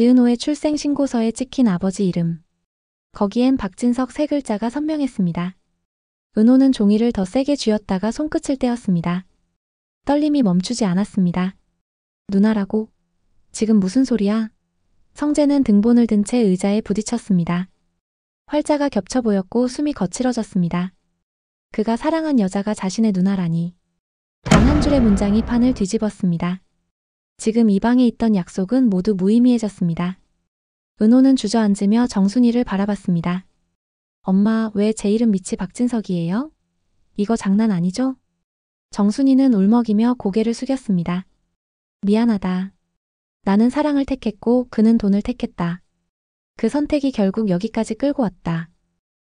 지은호의 출생신고서에 찍힌 아버지 이름. 거기엔 박진석 세 글자가 선명했습니다. 은호는 종이를 더 세게 쥐었다가 손끝을 떼었습니다. 떨림이 멈추지 않았습니다. 누나라고? 지금 무슨 소리야? 성재는 등본을 든 채 의자에 부딪혔습니다. 활자가 겹쳐 보였고 숨이 거칠어졌습니다. 그가 사랑한 여자가 자신의 누나라니. 단 한 줄의 문장이 판을 뒤집었습니다. 지금 이 방에 있던 약속은 모두 무의미해졌습니다. 은호는 주저앉으며 정순이를 바라봤습니다. 엄마, 왜 제 이름 밑이 박진석이에요? 이거 장난 아니죠? 정순이는 울먹이며 고개를 숙였습니다. 미안하다. 나는 사랑을 택했고 그는 돈을 택했다. 그 선택이 결국 여기까지 끌고 왔다.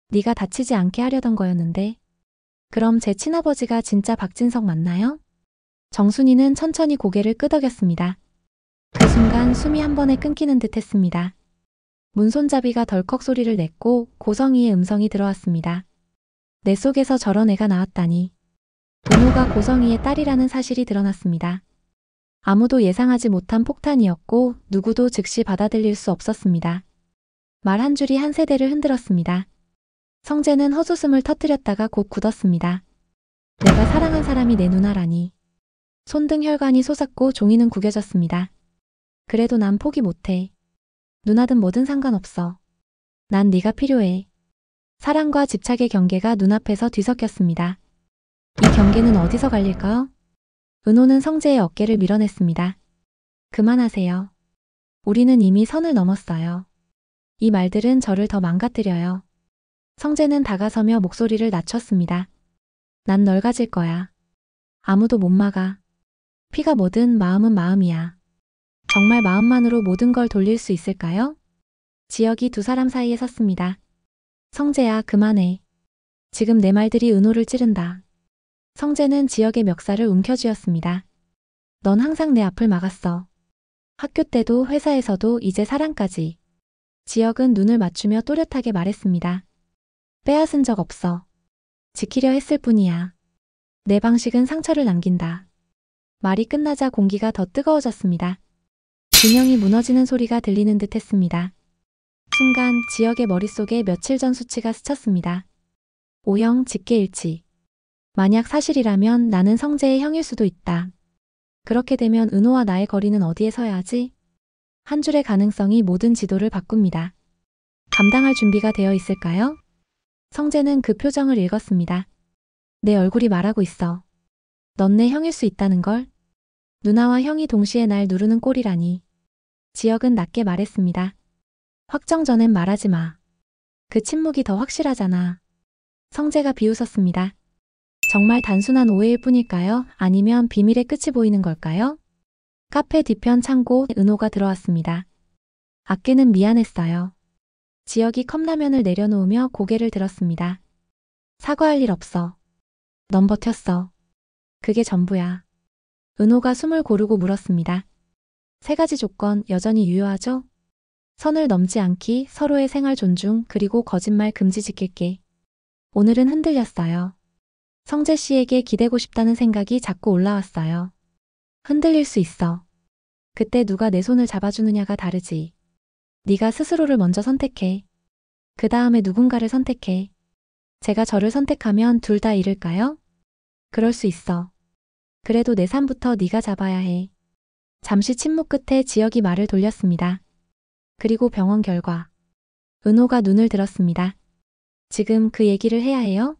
네가 다치지 않게 하려던 거였는데. 그럼 제 친아버지가 진짜 박진석 맞나요? 정순이는 천천히 고개를 끄덕였습니다. 그 순간 숨이 한 번에 끊기는 듯 했습니다. 문손잡이가 덜컥 소리를 냈고 고성이의 음성이 들어왔습니다. 내 속에서 저런 애가 나왔다니. 은호가 고성이의 딸이라는 사실이 드러났습니다. 아무도 예상하지 못한 폭탄이었고 누구도 즉시 받아들일 수 없었습니다. 말 한 줄이 한 세대를 흔들었습니다. 성재는 헛웃음을 터뜨렸다가 곧 굳었습니다. 내가 사랑한 사람이 내 누나라니. 손등 혈관이 솟았고 종이는 구겨졌습니다. 그래도 난 포기 못해. 누나든 뭐든 상관없어. 난 네가 필요해. 사랑과 집착의 경계가 눈앞에서 뒤섞였습니다. 이 경계는 어디서 갈릴까요? 은호는 성재의 어깨를 밀어냈습니다. 그만하세요. 우리는 이미 선을 넘었어요. 이 말들은 저를 더 망가뜨려요. 성재는 다가서며 목소리를 낮췄습니다. 난 널 가질 거야. 아무도 못 막아. 피가 뭐든 마음은 마음이야. 정말 마음만으로 모든 걸 돌릴 수 있을까요? 지혁이 두 사람 사이에 섰습니다. 성재야, 그만해. 지금 내 말들이 은호를 찌른다. 성재는 지혁의 멱살을 움켜쥐었습니다. 넌 항상 내 앞을 막았어. 학교 때도 회사에서도 이제 사랑까지. 지혁은 눈을 맞추며 또렷하게 말했습니다. 빼앗은 적 없어. 지키려 했을 뿐이야. 내 방식은 상처를 남긴다. 말이 끝나자 공기가 더 뜨거워졌습니다. 균형이 무너지는 소리가 들리는 듯 했습니다. 순간 지혁의 머릿속에 며칠 전 수치가 스쳤습니다. O형 직계일치. 만약 사실이라면 나는 성재의 형일 수도 있다. 그렇게 되면 은호와 나의 거리는 어디에 서야 하지? 한 줄의 가능성이 모든 지도를 바꿉니다. 감당할 준비가 되어 있을까요? 성재는 그 표정을 읽었습니다. 내 얼굴이 말하고 있어. 넌 내 형일 수 있다는 걸? 누나와 형이 동시에 날 누르는 꼴이라니. 지혁은 낮게 말했습니다. 확정 전엔 말하지 마. 그 침묵이 더 확실하잖아. 성재가 비웃었습니다. 정말 단순한 오해일 뿐일까요? 아니면 비밀의 끝이 보이는 걸까요? 카페 뒤편 창고 은호가 들어왔습니다. 아끼는 미안했어요. 지혁이 컵라면을 내려놓으며 고개를 들었습니다. 사과할 일 없어. 넌 버텼어. 그게 전부야. 은호가 숨을 고르고 물었습니다. 세 가지 조건 여전히 유효하죠? 선을 넘지 않기, 서로의 생활 존중, 그리고 거짓말 금지 지킬게. 오늘은 흔들렸어요. 성재 씨에게 기대고 싶다는 생각이 자꾸 올라왔어요. 흔들릴 수 있어. 그때 누가 내 손을 잡아주느냐가 다르지. 네가 스스로를 먼저 선택해. 그 다음에 누군가를 선택해. 제가 저를 선택하면 둘 다 잃을까요? 그럴 수 있어. 그래도 내 삶부터 네가 잡아야 해. 잠시 침묵 끝에 지혁이 말을 돌렸습니다. 그리고 병원 결과. 은호가 눈을 들었습니다. 지금 그 얘기를 해야 해요?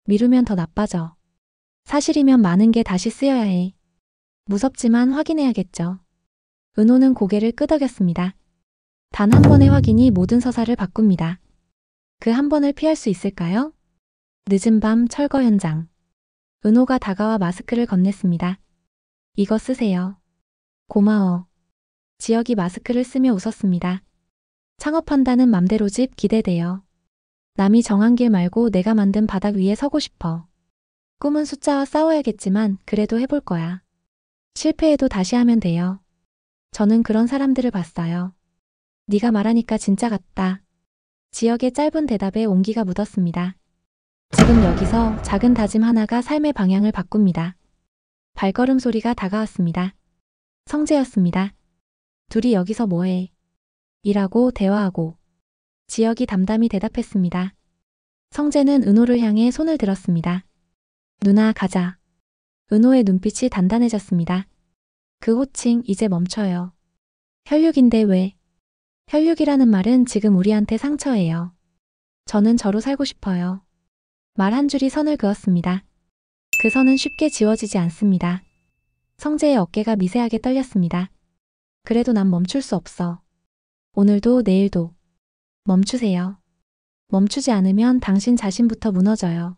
미루면 더 나빠져. 사실이면 많은 게 다시 쓰여야 해. 무섭지만 확인해야겠죠. 은호는 고개를 끄덕였습니다. 단 한 번의 확인이 모든 서사를 바꿉니다. 그 한 번을 피할 수 있을까요? 늦은 밤 철거 현장. 은호가 다가와 마스크를 건넸습니다. 이거 쓰세요. 고마워. 지혁이 마스크를 쓰며 웃었습니다. 창업한다는 맘대로 집 기대돼요. 남이 정한 길 말고 내가 만든 바닥 위에 서고 싶어. 꿈은 숫자와 싸워야겠지만 그래도 해볼 거야. 실패해도 다시 하면 돼요. 저는 그런 사람들을 봤어요. 네가 말하니까 진짜 같다. 지혁의 짧은 대답에 온기가 묻었습니다. 지금 여기서 작은 다짐 하나가 삶의 방향을 바꿉니다. 발걸음 소리가 다가왔습니다. 성재였습니다. 둘이 여기서 뭐해? 일하고 대화하고. 지혁이 담담히 대답했습니다. 성재는 은호를 향해 손을 들었습니다. 누나 가자. 은호의 눈빛이 단단해졌습니다. 그 호칭 이제 멈춰요. 혈육인데 왜? 혈육이라는 말은 지금 우리한테 상처예요. 저는 저로 살고 싶어요. 말 한 줄이 선을 그었습니다. 그 선은 쉽게 지워지지 않습니다. 성재의 어깨가 미세하게 떨렸습니다. 그래도 난 멈출 수 없어. 오늘도 내일도. 멈추세요. 멈추지 않으면 당신 자신부터 무너져요.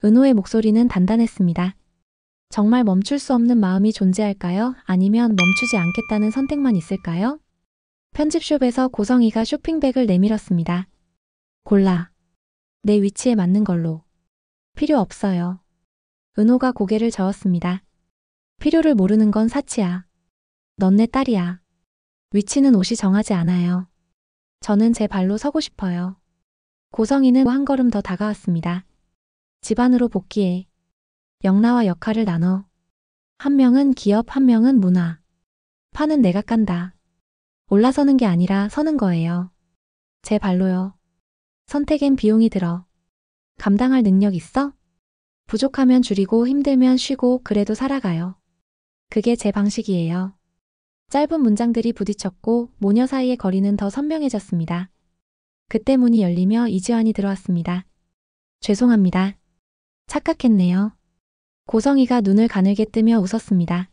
은호의 목소리는 단단했습니다. 정말 멈출 수 없는 마음이 존재할까요? 아니면 멈추지 않겠다는 선택만 있을까요? 편집숍에서 고성이가 쇼핑백을 내밀었습니다. 골라. 내 위치에 맞는 걸로. 필요 없어요. 은호가 고개를 저었습니다. 필요를 모르는 건 사치야. 넌 내 딸이야. 위치는 옷이 정하지 않아요. 저는 제 발로 서고 싶어요. 고성이는 한 걸음 더 다가왔습니다. 집 안으로 복귀해. 영나와 역할을 나눠. 한 명은 기업, 한 명은 문화. 판은 내가 깐다. 올라서는 게 아니라 서는 거예요. 제 발로요. 선택엔 비용이 들어. 감당할 능력 있어? 부족하면 줄이고 힘들면 쉬고 그래도 살아가요. 그게 제 방식이에요. 짧은 문장들이 부딪혔고 모녀 사이의 거리는 더 선명해졌습니다. 그때 문이 열리며 이지환이 들어왔습니다. 죄송합니다. 착각했네요. 고성이가 눈을 가늘게 뜨며 웃었습니다.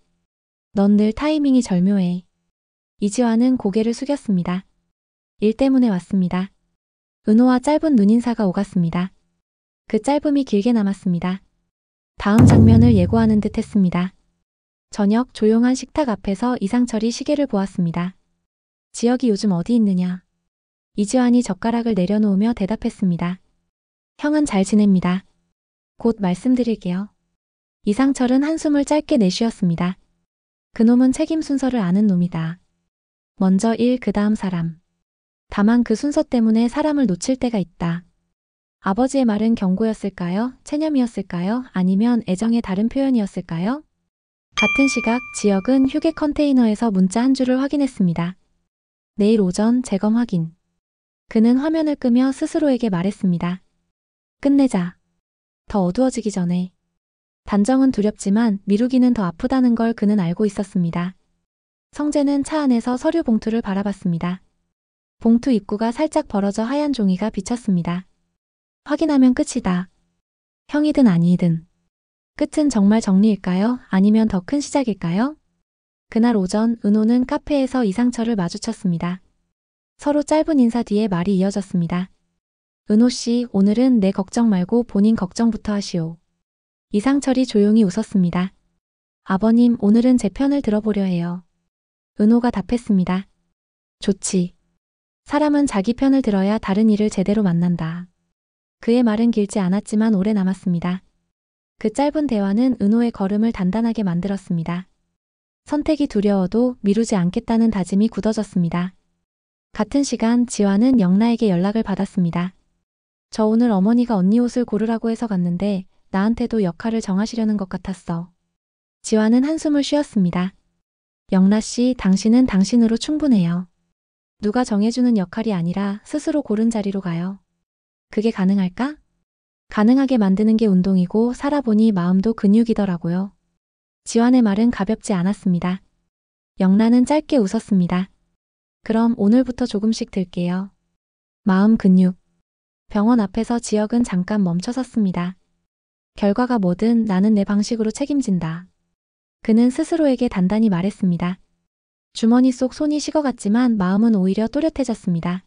넌 늘 타이밍이 절묘해. 이지환은 고개를 숙였습니다. 일 때문에 왔습니다. 은호와 짧은 눈인사가 오갔습니다. 그 짧음이 길게 남았습니다. 다음 장면을 예고하는 듯 했습니다. 저녁 조용한 식탁 앞에서 이상철이 시계를 보았습니다. 지혁이 요즘 어디 있느냐? 이지환이 젓가락을 내려놓으며 대답했습니다. 형은 잘 지냅니다. 곧 말씀드릴게요. 이상철은 한숨을 짧게 내쉬었습니다. 그놈은 책임 순서를 아는 놈이다. 먼저 일, 그 다음 사람. 다만 그 순서 때문에 사람을 놓칠 때가 있다. 아버지의 말은 경고였을까요? 체념이었을까요? 아니면 애정의 다른 표현이었을까요? 같은 시각 지혁은 휴게 컨테이너에서 문자 한 줄을 확인했습니다. 내일 오전 재검 확인. 그는 화면을 끄며 스스로에게 말했습니다. 끝내자. 더 어두워지기 전에. 단정은 두렵지만 미루기는 더 아프다는 걸 그는 알고 있었습니다. 성재는 차 안에서 서류 봉투를 바라봤습니다. 봉투 입구가 살짝 벌어져 하얀 종이가 비쳤습니다. 확인하면 끝이다. 형이든 아니든. 끝은 정말 정리일까요? 아니면 더 큰 시작일까요? 그날 오전 은호는 카페에서 이상철을 마주쳤습니다. 서로 짧은 인사 뒤에 말이 이어졌습니다. 은호 씨, 오늘은 내 걱정 말고 본인 걱정부터 하시오. 이상철이 조용히 웃었습니다. 아버님, 오늘은 제 편을 들어보려 해요. 은호가 답했습니다. 좋지. 사람은 자기 편을 들어야 다른 일을 제대로 만난다. 그의 말은 길지 않았지만 오래 남았습니다. 그 짧은 대화는 은호의 걸음을 단단하게 만들었습니다. 선택이 두려워도 미루지 않겠다는 다짐이 굳어졌습니다. 같은 시간 지환은 영나에게 연락을 받았습니다. 저 오늘 어머니가 언니 옷을 고르라고 해서 갔는데 나한테도 역할을 정하시려는 것 같았어. 지환은 한숨을 쉬었습니다. 영나 씨, 당신은 당신으로 충분해요. 누가 정해주는 역할이 아니라 스스로 고른 자리로 가요. 그게 가능할까? 가능하게 만드는 게 운동이고 살아보니 마음도 근육이더라고요. 지환의 말은 가볍지 않았습니다. 영란은 짧게 웃었습니다. 그럼 오늘부터 조금씩 들게요. 마음 근육. 병원 앞에서 지혁은 잠깐 멈춰섰습니다. 결과가 뭐든 나는 내 방식으로 책임진다. 그는 스스로에게 단단히 말했습니다. 주머니 속 손이 식어갔지만 마음은 오히려 또렷해졌습니다.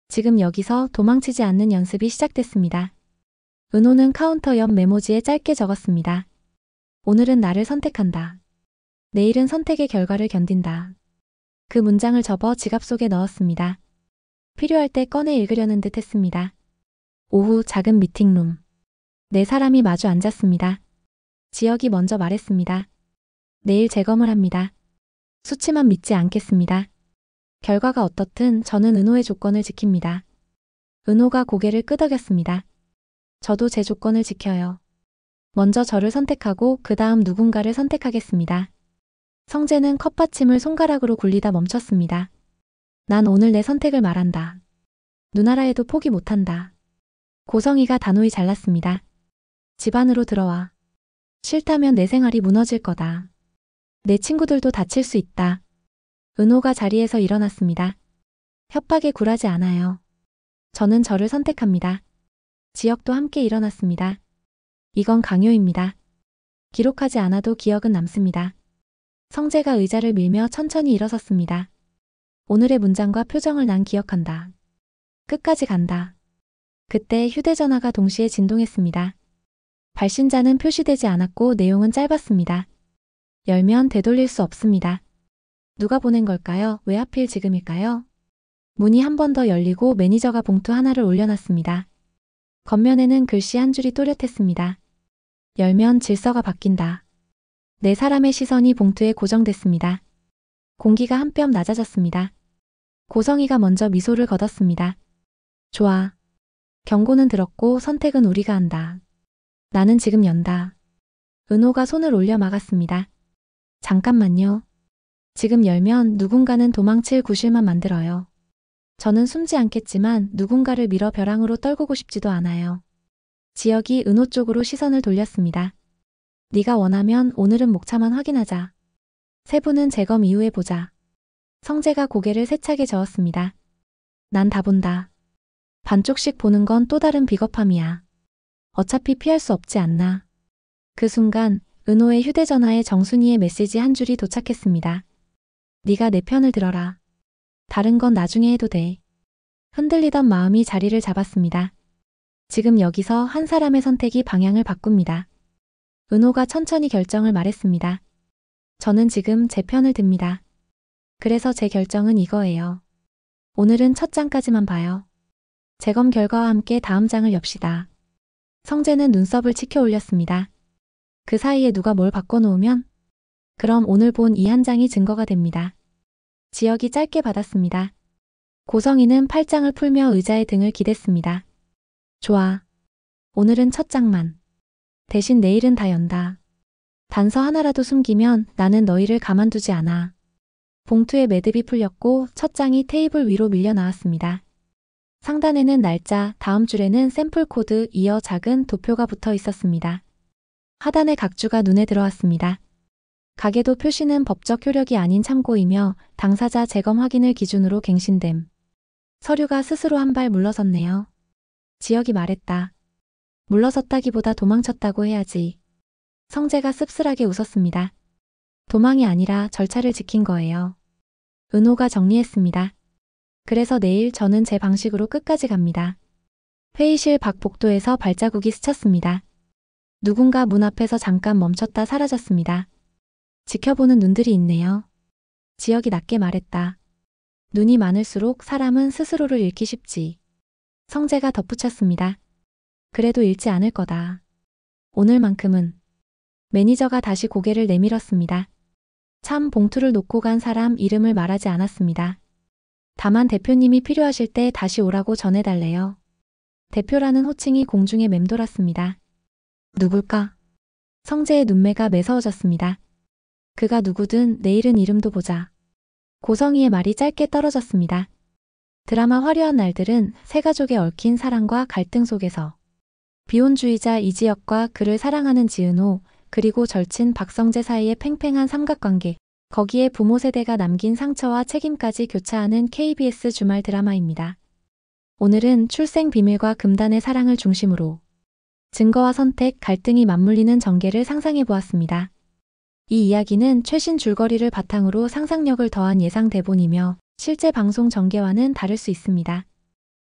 지금 여기서 도망치지 않는 연습이 시작됐습니다. 은호는 카운터 옆 메모지에 짧게 적었습니다. 오늘은 나를 선택한다. 내일은 선택의 결과를 견딘다. 그 문장을 접어 지갑 속에 넣었습니다. 필요할 때 꺼내 읽으려는 듯 했습니다. 오후 작은 미팅룸. 네 사람이 마주 앉았습니다. 지혁이 먼저 말했습니다. 내일 재검을 합니다. 수치만 믿지 않겠습니다. 결과가 어떻든 저는 은호의 조건을 지킵니다. 은호가 고개를 끄덕였습니다. 저도 제 조건을 지켜요. 먼저 저를 선택하고 그 다음 누군가를 선택하겠습니다. 성재는 컵받침을 손가락으로 굴리다 멈췄습니다. 난 오늘 내 선택을 말한다. 누나라해도 포기 못한다. 고성이가 단호히 잘랐습니다. 집 안으로 들어와. 싫다면 내 생활이 무너질 거다. 내 친구들도 다칠 수 있다. 은호가 자리에서 일어났습니다. 협박에 굴하지 않아요. 저는 저를 선택합니다. 지혁도 함께 일어났습니다. 이건 강요입니다. 기록하지 않아도 기억은 남습니다. 성재가 의자를 밀며 천천히 일어섰습니다. 오늘의 문장과 표정을 난 기억한다. 끝까지 간다. 그때 휴대전화가 동시에 진동했습니다. 발신자는 표시되지 않았고 내용은 짧았습니다. 열면 되돌릴 수 없습니다. 누가 보낸 걸까요? 왜 하필 지금일까요? 문이 한 번 더 열리고 매니저가 봉투 하나를 올려놨습니다. 겉면에는 글씨 한 줄이 또렷했습니다. 열면 질서가 바뀐다. 네 사람의 시선이 봉투에 고정됐습니다. 공기가 한 뼘 낮아졌습니다. 고성이가 먼저 미소를 거뒀습니다. 좋아. 경고는 들었고 선택은 우리가 한다. 나는 지금 연다. 은호가 손을 올려 막았습니다. 잠깐만요. 지금 열면 누군가는 도망칠 구실만 만들어요. 저는 숨지 않겠지만 누군가를 밀어 벼랑으로 떨구고 싶지도 않아요. 지혁이 은호 쪽으로 시선을 돌렸습니다. 네가 원하면 오늘은 목차만 확인하자. 세부는 재검 이후에 보자. 성재가 고개를 세차게 저었습니다. 난 다 본다. 반쪽씩 보는 건 또 다른 비겁함이야. 어차피 피할 수 없지 않나. 그 순간 은호의 휴대전화에 정순이의 메시지 한 줄이 도착했습니다. 네가 내 편을 들어라. 다른 건 나중에 해도 돼. 흔들리던 마음이 자리를 잡았습니다. 지금 여기서 한 사람의 선택이 방향을 바꿉니다. 은호가 천천히 결정을 말했습니다. 저는 지금 제 편을 듭니다. 그래서 제 결정은 이거예요. 오늘은 첫 장까지만 봐요. 재검 결과와 함께 다음 장을 엽시다. 성재는 눈썹을 치켜 올렸습니다. 그 사이에 누가 뭘 바꿔놓으면? 그럼 오늘 본 이 한 장이 증거가 됩니다. 지혁이 짧게 받았습니다. 고성이는 팔짱을 풀며 의자에 등을 기댔습니다. 좋아. 오늘은 첫 장만. 대신 내일은 다 연다. 단서 하나라도 숨기면 나는 너희를 가만두지 않아. 봉투에 매듭이 풀렸고 첫 장이 테이블 위로 밀려 나왔습니다. 상단에는 날짜, 다음 줄에는 샘플 코드, 이어 작은 도표가 붙어 있었습니다. 하단의 각주가 눈에 들어왔습니다. 가계도 표시는 법적 효력이 아닌 참고이며 당사자 재검 확인을 기준으로 갱신됨. 서류가 스스로 한 발 물러섰네요. 지혁이 말했다. 물러섰다기보다 도망쳤다고 해야지. 성재가 씁쓸하게 웃었습니다. 도망이 아니라 절차를 지킨 거예요. 은호가 정리했습니다. 그래서 내일 저는 제 방식으로 끝까지 갑니다. 회의실 밖 복도에서 발자국이 스쳤습니다. 누군가 문 앞에서 잠깐 멈췄다 사라졌습니다. 지켜보는 눈들이 있네요. 지혁이 낮게 말했다. 눈이 많을수록 사람은 스스로를 잃기 쉽지. 성재가 덧붙였습니다. 그래도 잃지 않을 거다. 오늘만큼은. 매니저가 다시 고개를 내밀었습니다. 참 봉투를 놓고 간 사람 이름을 말하지 않았습니다. 다만 대표님이 필요하실 때 다시 오라고 전해달래요. 대표라는 호칭이 공중에 맴돌았습니다. 누굴까? 성재의 눈매가 매서워졌습니다. 그가 누구든 내일은 이름도 보자. 고성이의 말이 짧게 떨어졌습니다. 드라마 화려한 날들은 세 가족에 얽힌 사랑과 갈등 속에서 비혼주의자 이지혁과 그를 사랑하는 지은호, 그리고 절친 박성재 사이의 팽팽한 삼각관계, 거기에 부모 세대가 남긴 상처와 책임까지 교차하는 KBS 주말 드라마입니다. 오늘은 출생 비밀과 금단의 사랑을 중심으로 증거와 선택, 갈등이 맞물리는 전개를 상상해 보았습니다. 이 이야기는 최신 줄거리를 바탕으로 상상력을 더한 예상 대본이며 실제 방송 전개와는 다를 수 있습니다.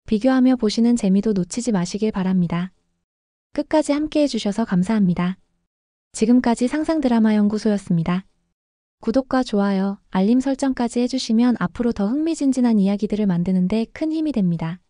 비교하며 보시는 재미도 놓치지 마시길 바랍니다. 끝까지 함께 해주셔서 감사합니다. 지금까지 상상드라마 연구소였습니다. 구독과 좋아요, 알림 설정까지 해주시면 앞으로 더 흥미진진한 이야기들을 만드는 데 큰 힘이 됩니다.